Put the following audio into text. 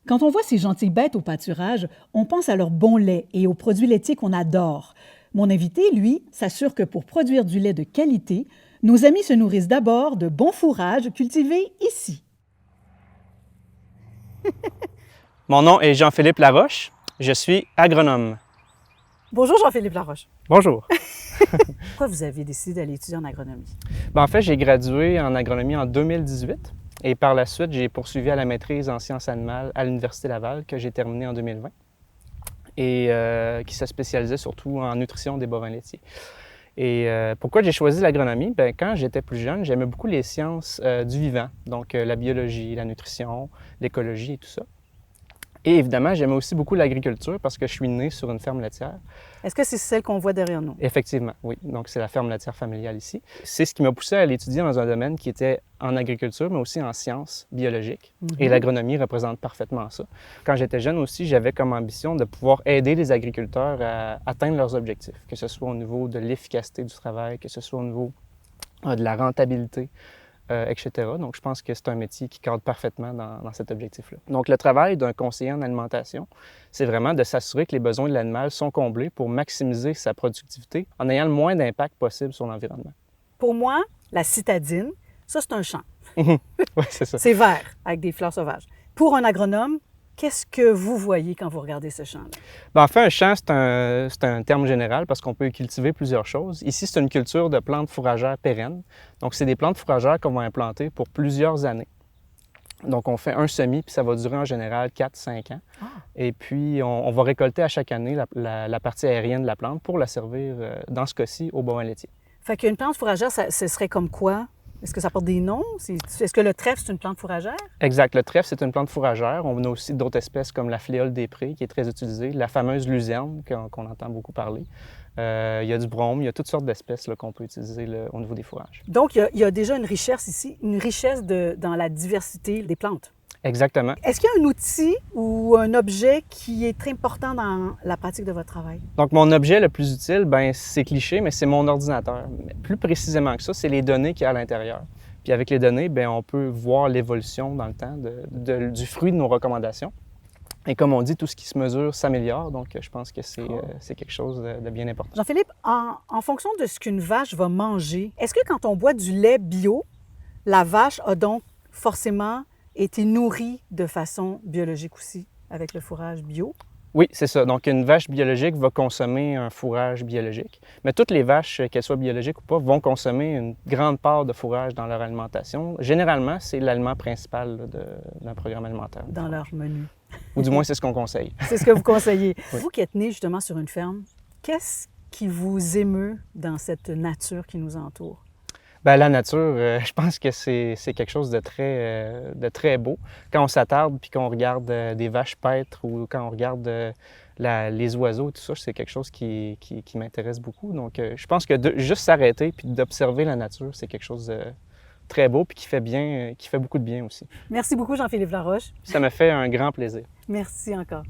Quand on voit ces gentilles bêtes au pâturage, on pense à leur bon lait et aux produits laitiers qu'on adore. Mon invité, lui, s'assure que pour produire du lait de qualité, nos amis se nourrissent d'abord de bons fourrages cultivés ici. Mon nom est Jean-Philippe Laroche. Je suis agronome. Bonjour Jean-Philippe Laroche. Bonjour. Pourquoi vous avez décidé d'aller étudier en agronomie? En fait, j'ai gradué en agronomie en 2018 et par la suite, j'ai poursuivi à la maîtrise en sciences animales à l'Université Laval que j'ai terminée en 2020 et qui se spécialisait surtout en nutrition des bovins laitiers. Et pourquoi j'ai choisi l'agronomie? Quand j'étais plus jeune, j'aimais beaucoup les sciences du vivant, donc la biologie, la nutrition, l'écologie et tout ça. Et évidemment, j'aimais aussi beaucoup l'agriculture parce que je suis né sur une ferme laitière. Est-ce que c'est celle qu'on voit derrière nous? Effectivement, oui. Donc, c'est la ferme laitière familiale ici. C'est ce qui m'a poussé à aller étudier dans un domaine qui était en agriculture, mais aussi en sciences biologiques. Et l'agronomie représente parfaitement ça. Quand j'étais jeune aussi, j'avais comme ambition de pouvoir aider les agriculteurs à atteindre leurs objectifs, que ce soit au niveau de l'efficacité du travail, que ce soit au niveau de la rentabilité, etc. Donc, je pense que c'est un métier qui cadre parfaitement dans cet objectif-là. Donc, le travail d'un conseiller en alimentation, c'est vraiment de s'assurer que les besoins de l'animal sont comblés pour maximiser sa productivité en ayant le moins d'impact possible sur l'environnement. Pour moi, la citadine, ça, c'est un champ. Oui, c'est ça. C'est vert, avec des fleurs sauvages. Pour un agronome, qu'est-ce que vous voyez quand vous regardez ce champ-là? En fait, un champ, c'est un terme général parce qu'on peut y cultiver plusieurs choses. Ici, c'est une culture de plantes fourragères pérennes. Donc, c'est des plantes fourragères qu'on va implanter pour plusieurs années. Donc, on fait un semis, puis ça va durer en général 4-5 ans. Ah. Et puis, on va récolter à chaque année la partie aérienne de la plante pour la servir, dans ce cas-ci, au bovin laitier. Fait qu'une plante fourragère, ce serait comme quoi? Est-ce que ça porte des noms? Est-ce que le trèfle, c'est une plante fourragère? Exact. Le trèfle, c'est une plante fourragère. On a aussi d'autres espèces comme la fléole des prés, qui est très utilisée, la fameuse luzerne, qu'on entend beaucoup parler. Il y a du brome, il y a toutes sortes d'espèces qu'on peut utiliser au niveau des fourrages. Donc, il y a déjà une richesse ici, une richesse dans la diversité des plantes. Exactement. Est-ce qu'il y a un outil ou un objet qui est très important dans la pratique de votre travail? Donc, mon objet le plus utile, c'est cliché, mais c'est mon ordinateur. Mais plus précisément que ça, c'est les données qu'il y a à l'intérieur. Puis avec les données, on peut voir l'évolution dans le temps du fruit de nos recommandations. Et comme on dit, tout ce qui se mesure s'améliore. Donc, je pense que c'est quelque chose de bien important. Jean-Philippe, en fonction de ce qu'une vache va manger, est-ce que quand on boit du lait bio, la vache a donc forcément été nourrie de façon biologique aussi, avec le fourrage bio? Oui, c'est ça. Donc, une vache biologique va consommer un fourrage biologique. Mais toutes les vaches, qu'elles soient biologiques ou pas, vont consommer une grande part de fourrage dans leur alimentation. Généralement, c'est l'aliment principal d'un programme alimentaire. Dans leur menu. Ou du moins, c'est ce qu'on conseille. C'est ce que vous conseillez. Oui. Vous qui êtes né justement sur une ferme, qu'est-ce qui vous émeut dans cette nature qui nous entoure? La nature, je pense que c'est quelque chose de très beau. Quand on s'attarde puis qu'on regarde des vaches paître ou quand on regarde les oiseaux, tout ça, c'est quelque chose qui m'intéresse beaucoup. Donc, je pense que juste s'arrêter puis d'observer la nature, c'est quelque chose de très beau puis qui fait beaucoup de bien aussi. Merci beaucoup, Jean-Philippe Laroche. Ça me fait un grand plaisir. Merci encore.